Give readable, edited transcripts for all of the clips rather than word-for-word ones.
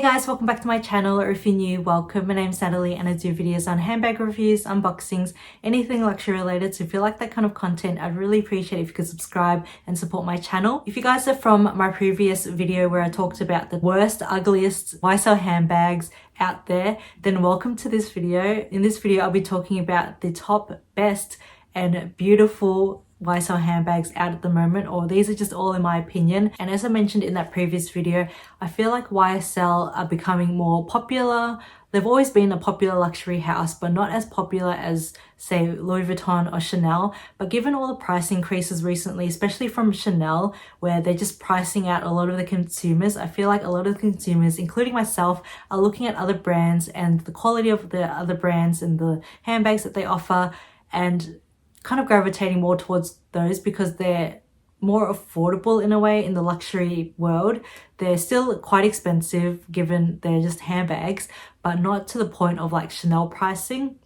guys, welcome back to my channel, or if you're new, welcome. My name's Natalie and I do videos on handbag reviews, unboxings, anything luxury related. So if you like that kind of content, I'd really appreciate it if you could subscribe and support my channel. If you guys are from my previous video where I talked about the worst, ugliest YSL handbags out there, then welcome to this video. In this video, I'll be talking about the top, best and beautiful YSL handbags out at the moment, or these are just all in my opinion. And as I mentioned in that previous video, I feel like YSL are becoming more popular. They've always been a popular luxury house, but not as popular as say Louis Vuitton or Chanel. But given all the price increases recently, especially from Chanel, where they're just pricing out a lot of the consumers, I feel like a lot of the consumers, including myself, are looking at other brands and the quality of the other brands and the handbags that they offer, and kind of gravitating more towards those because they're more affordable in a way in the luxury world. They're still quite expensive given they're just handbags, but not to the point of like Chanel pricing.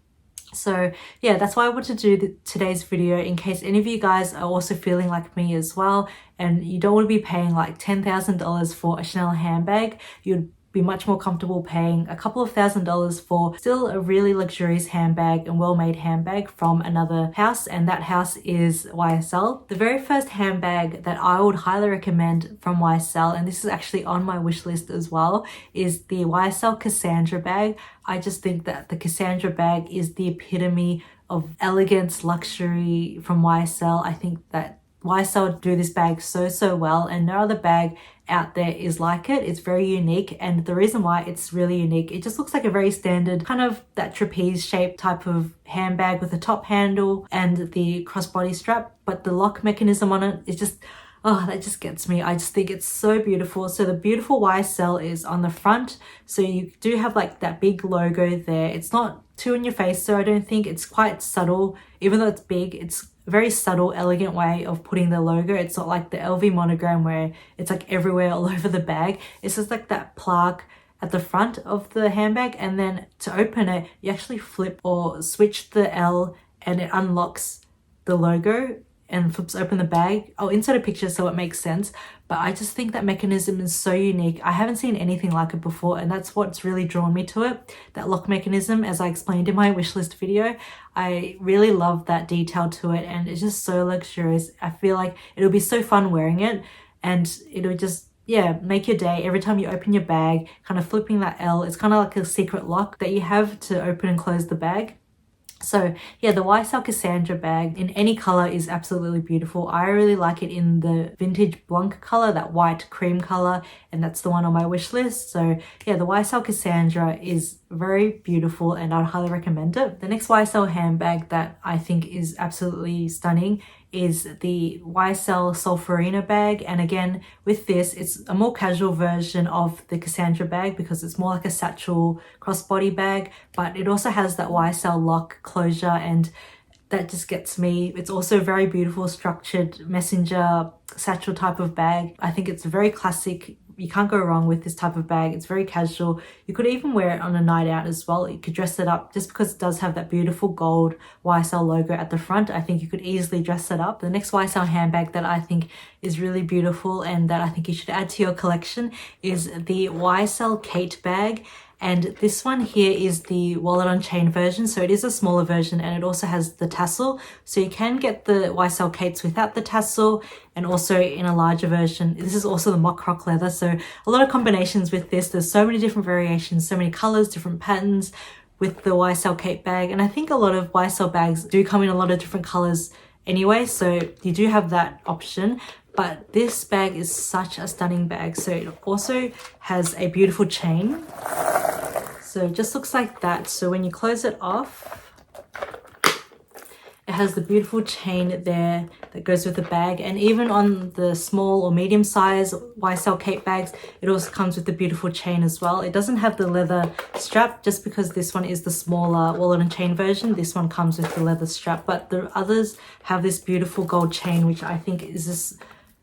So yeah, that's why I wanted to do today's video, in case any of you guys are also feeling like me as well and you don't want to be paying like $10,000 for a Chanel handbag. You'd be much more comfortable paying a couple of $1,000s for still a really luxurious handbag and well-made handbag from another house, and that house is YSL. The very first handbag that I would highly recommend from YSL, and this is actually on my wish list as well, is the YSL Cassandra bag. I just think that the Cassandra bag is the epitome of elegance, luxury from YSL. I think that YSL do this bag so well, and no other bag out there is like it. It's very unique, and the reason why it's really unique, it just looks like a very standard kind of that trapeze shaped type of handbag with a top handle and the crossbody strap, but the lock mechanism on it is just, oh, that just gets me. I just think it's so beautiful. So the beautiful YSL is on the front, so you do have like that big logo there. It's not too in your face, so I don't think it's quite subtle. Even though it's big, it's a very subtle, elegant way of putting the logo. It's not like the LV monogram where it's like everywhere all over the bag. It's just like that plaque at the front of the handbag, and then to open it, you actually flip or switch the L and it unlocks the logo and flips open the bag. I'll insert a picture so it makes sense, but I just think that mechanism is so unique. I haven't seen anything like it before, and that's what's really drawn me to it. That lock mechanism, as I explained in my wishlist video, I really love that detail to it, and it's just so luxurious. I feel like it'll be so fun wearing it, and it'll just, yeah, make your day. Every time you open your bag, kind of flipping that L, it's kind of like a secret lock that you have to open and close the bag. So yeah, the YSL Cassandra bag in any color is absolutely beautiful. I really like it in the vintage Blanc color, that white cream color, and that's the one on my wish list. So yeah, the YSL Cassandra is very beautiful and I'd highly recommend it. The next YSL handbag that I think is absolutely stunning is the YSL Solferino bag, and again with this, it's a more casual version of the Cassandra bag because it's more like a satchel crossbody bag, but it also has that YSL lock closure, and that just gets me. It's also a very beautiful structured messenger satchel type of bag. I think it's very classic. You can't go wrong with this type of bag. It's very casual. You could even wear it on a night out as well. You could dress it up just because it does have that beautiful gold YSL logo at the front. I think you could easily dress it up. The next YSL handbag that I think is really beautiful and that I think you should add to your collection is the YSL Kate bag. And this one here is the wallet on chain version, so it is a smaller version, and it also has the tassel, so you can get the YSL Kates without the tassel, and also in a larger version. This is also the mock croc leather, so a lot of combinations with this. There's so many different variations, so many colors, different patterns with the YSL Kate bag, and I think a lot of YSL bags do come in a lot of different colors anyway, so you do have that option. But this bag is such a stunning bag. So it also has a beautiful chain. So it just looks like that. So when you close it off, it has the beautiful chain there that goes with the bag. And even on the small or medium size YSL Kate bags, it also comes with the beautiful chain as well. It doesn't have the leather strap just because this one is the smaller wallet and chain version. This one comes with the leather strap, but the others have this beautiful gold chain, which I think is just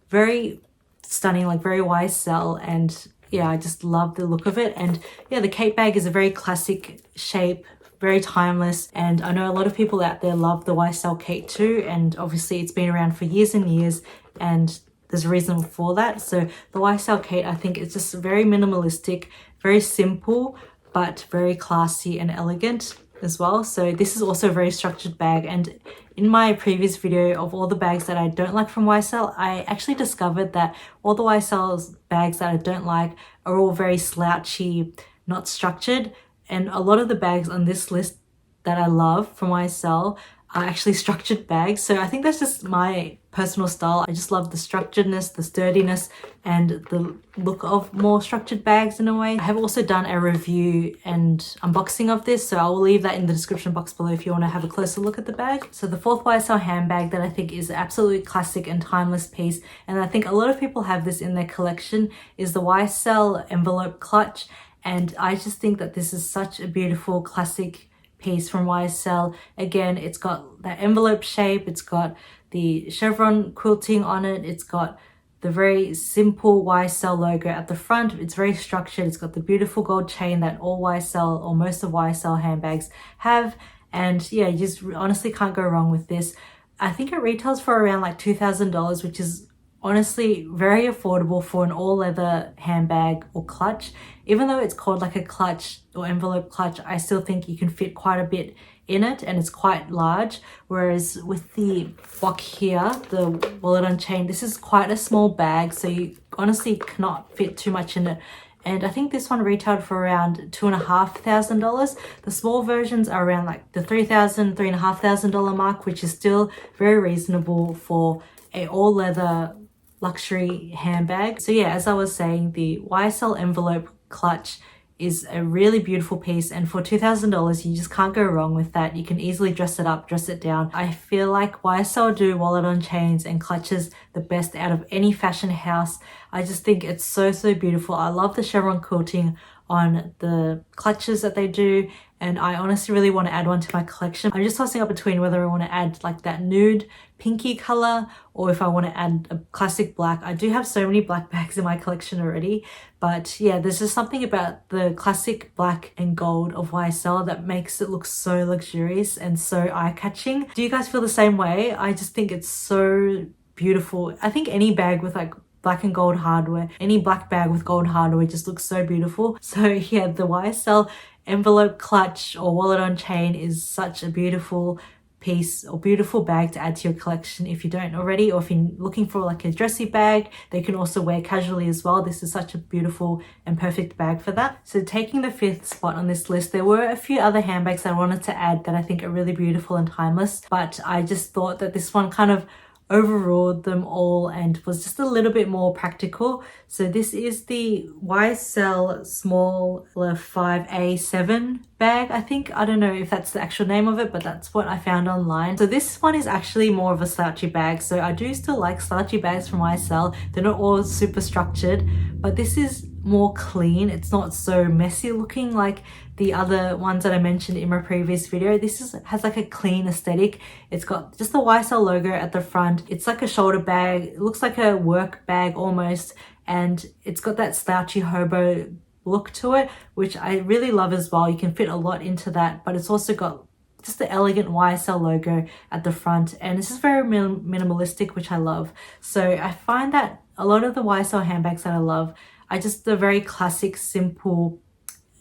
very stunning, like very YSL, and yeah, I just love the look of it. And yeah, the Kate bag is a very classic shape, very timeless, and I know a lot of people out there love the YSL Kate too, and obviously it's been around for years and years, and there's a reason for that. So the YSL Kate, I think it's just very minimalistic, very simple, but very classy and elegant as well. So this is also a very structured bag, and in my previous video of all the bags that I don't like from YSL, I actually discovered that all the YSL's bags that I don't like are all very slouchy, not structured, and a lot of the bags on this list that I love from YSL are actually structured bags. So I think that's just my personal style. I just love the structuredness, the sturdiness, and the look of more structured bags in a way. I have also done a review and unboxing of this, so I will leave that in the description box below if you want to have a closer look at the bag. So the fourth YSL handbag that I think is an absolutely classic and timeless piece, and I think a lot of people have this in their collection, is the YSL envelope clutch. And I just think that this is such a beautiful classic piece from YSL. Again, it's got that envelope shape, it's got the chevron quilting on it, it's got the very simple YSL logo at the front, it's very structured, it's got the beautiful gold chain that all YSL or most of YSL handbags have, and yeah, you just honestly can't go wrong with this. I think it retails for around like $2,000, which is honestly very affordable for an all leather handbag or clutch. Even though it's called like a clutch or envelope clutch, I still think you can fit quite a bit in it, and it's quite large. Whereas with the block here, the wallet on chain, this is quite a small bag, so you honestly cannot fit too much in it. And I think this one retailed for around $2,500. The small versions are around like the $3,000, $3,500 mark, which is still very reasonable for a all leather luxury handbag. So yeah, as I was saying, the YSL envelope clutch is a really beautiful piece, and for $2,000 you just can't go wrong with that. You can easily dress it up, dress it down. I feel like YSL do wallet on chains and clutches the best out of any fashion house. I just think it's so beautiful. I love the chevron quilting on the clutches that they do, and I honestly really want to add one to my collection. I'm just tossing up between whether I want to add like that nude pinky color or if I want to add a classic black. I do have so many black bags in my collection already, but yeah, there's just something about the classic black and gold of YSL that makes it look so luxurious and so eye-catching. Do you guys feel the same way? I just think it's so beautiful. I think any bag with like black and gold hardware, any black bag with gold hardware just looks so beautiful. So yeah, the YSL envelope clutch or wallet on chain is such a beautiful piece or beautiful bag to add to your collection if you don't already, or if you're looking for like a dressy bag they can also wear casually as well. This is such a beautiful and perfect bag for that. So taking the fifth spot on this list, there were a few other handbags that I wanted to add that I think are really beautiful and timeless, but I just thought that this one kind of overruled them all and was just a little bit more practical. So this is the YSL smaller 5A7 bag, I think. I don't know if that's the actual name of it, but that's what I found online. So this one is actually more of a slouchy bag. So I do still like slouchy bags from YSL. They're not all super structured, but this is more clean. It's not so messy looking like the other ones that I mentioned in my previous video. This has like a clean aesthetic. It's got just the YSL logo at the front. It's like a shoulder bag. It looks like a work bag almost, and it's got that slouchy hobo look to it, which I really love as well. You can fit a lot into that, but it's also got just the elegant YSL logo at the front, and this is very minimalistic, which I love. So I find that a lot of the YSL handbags that I love are just the very classic, simple,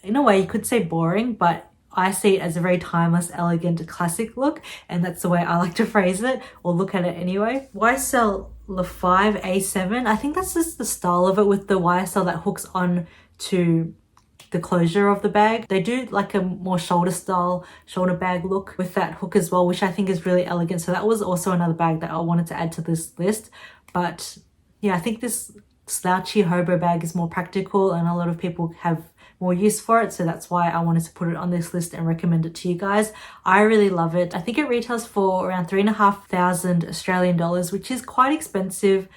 in a way you could say boring, but I see it as a very timeless, elegant, classic look, and that's the way I like to phrase it or look at it anyway. YSL the 5A7, I think that's just the style of it with the YSL that hooks on to the closure of the bag. They do like a more shoulder style, shoulder bag look with that hook as well, which I think is really elegant. So that was also another bag that I wanted to add to this list. But yeah, I think this slouchy hobo bag is more practical and a lot of people have more use for it, so that's why I wanted to put it on this list and recommend it to you guys. I really love it. I think it retails for around $3,500 Australian dollars, which is quite expensive,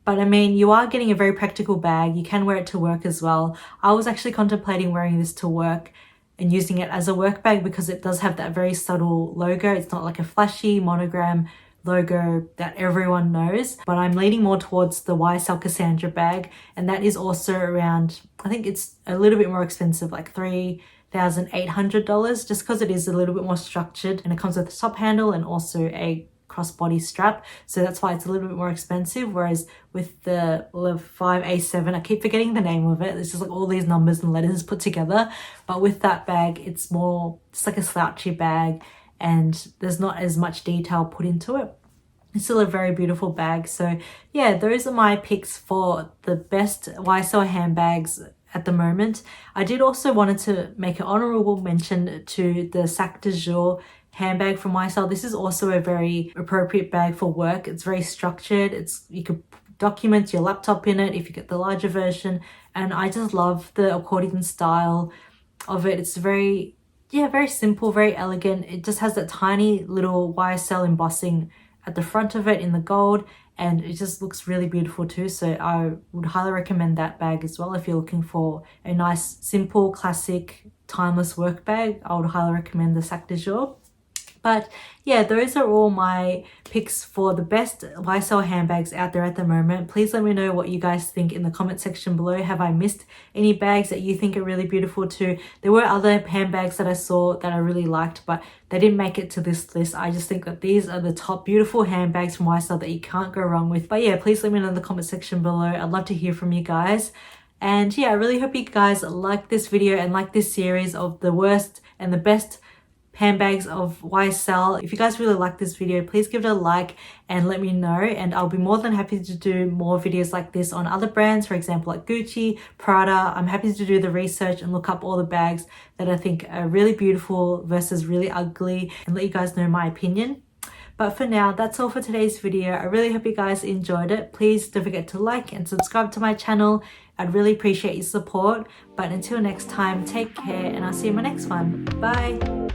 but I mean, you are getting a very practical bag. You can wear it to work as well. I was actually contemplating wearing this to work and using it as a work bag because it does have that very subtle logo. It's not like a flashy monogram logo that everyone knows, but I'm leaning more towards the YSL Cassandra bag, and that is also around, I think it's a little bit more expensive, like $3,800, just because it is a little bit more structured and it comes with a top handle and also a crossbody strap, so that's why it's a little bit more expensive. Whereas with the 5A7, I keep forgetting the name of it, it's just like all these numbers and letters put together, but with that bag it's more just like a slouchy bag and there's not as much detail put into it. It's still a very beautiful bag. So yeah, those are my picks for the best YSL handbags at the moment. I did also wanted to make an honorable mention to the Sac de Jour handbag from YSL. This is also a very appropriate bag for work. It's very structured. You could document your laptop in it if you get the larger version, and I just love the accordion style of it. It's very simple, very elegant. It just has that tiny little YSL embossing at the front of it in the gold, and it just looks really beautiful too. So I would highly recommend that bag as well if you're looking for a nice, simple, classic, timeless work bag. I would highly recommend the Sac de Jour. But yeah, those are all my picks for the best YSL handbags out there at the moment. Please let me know what you guys think in the comment section below. Have I missed any bags that you think are really beautiful too? There were other handbags that I saw that I really liked, but they didn't make it to this list. I just think that these are the top beautiful handbags from YSL that you can't go wrong with. But yeah, please let me know in the comment section below. I'd love to hear from you guys. And yeah, I really hope you guys like this video and like this series of the worst and the best handbags of YSL. If you guys really like this video, please give it a like and let me know, and I'll be more than happy to do more videos like this on other brands, for example like Gucci, Prada. I'm happy to do the research and look up all the bags that I think are really beautiful versus really ugly and let you guys know my opinion. But for now, that's all for today's video. I really hope you guys enjoyed it. Please don't forget to like and subscribe to my channel. I'd really appreciate your support. But until next time, take care and I'll see you in my next one. Bye!